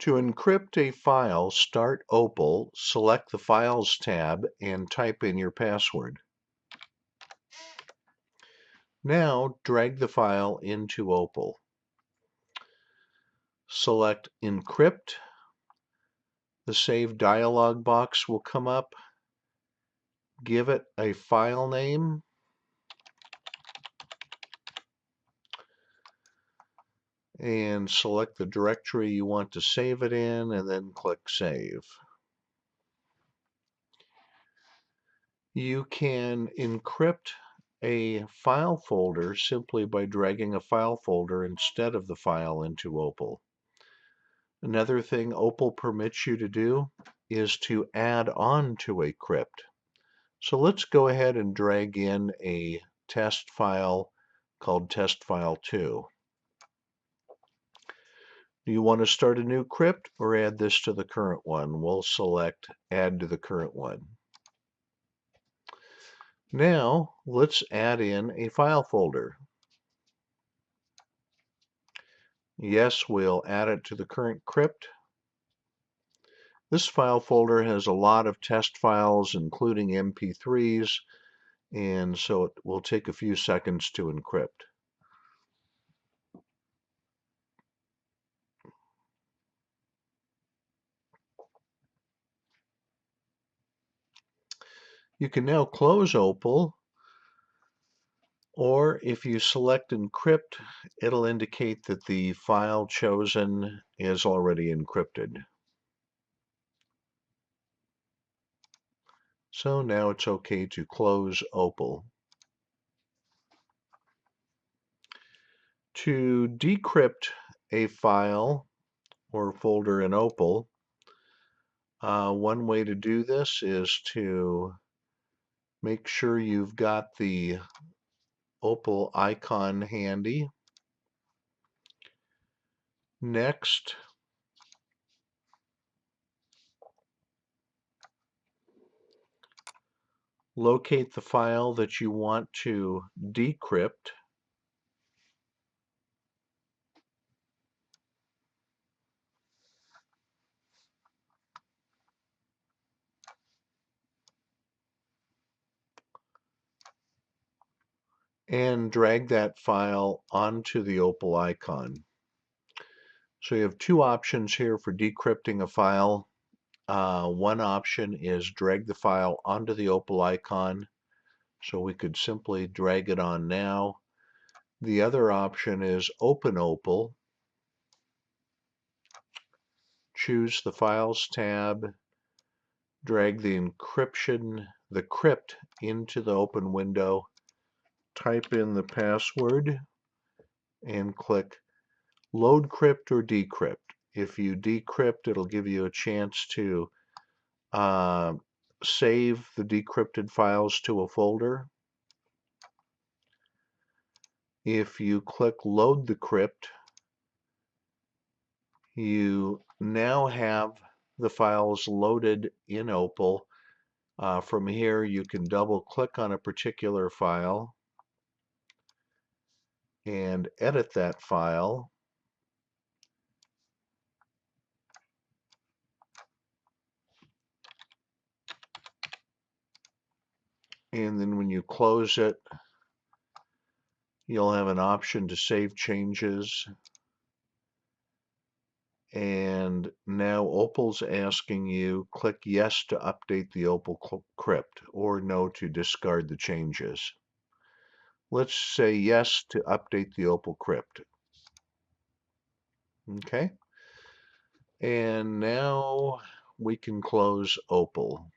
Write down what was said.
To encrypt a file, start Opal, select the Files tab, and type in your password. Now drag the file into Opal. Select Encrypt. The Save dialog box will come up. Give it a file name. And select the directory you want to save it in, and then click Save. You can encrypt a file folder simply by dragging a file folder instead of the file into Opal. Another thing Opal permits you to do is to add on to a crypt. So let's go ahead and drag in a test file called testfile2. Do you want to start a new crypt or add this to the current one? We'll select add to the current one. Now let's add in a file folder. Yes, we'll add it to the current crypt. This file folder has a lot of test files, including MP3s, and so it will take a few seconds to encrypt. You can now close Opal, or if you select Encrypt, it'll indicate that the file chosen is already encrypted. So now it's okay to close Opal. To decrypt a file or folder in Opal, one way to do this is to make sure you've got the Opal icon handy. Next, locate the file that you want to decrypt. And drag that file onto the Opal icon. So you have two options here for decrypting a file. One option is drag the file onto the Opal icon. So we could simply drag it on now. The other option is open Opal. Choose the Files tab. Drag the crypt into the open window. Type in the password and click Load Crypt or Decrypt. If you decrypt, it'll give you a chance to save the decrypted files to a folder. If you click Load the Crypt, you now have the files loaded in Opal. From here, you can double click on a particular file and edit that file. And then when you close it, you'll have an option to save changes. And now Opal's asking you, click yes to update the Opal crypt or no to discard the changes. Let's say yes to update the Opal crypt. Okay. And now we can close Opal.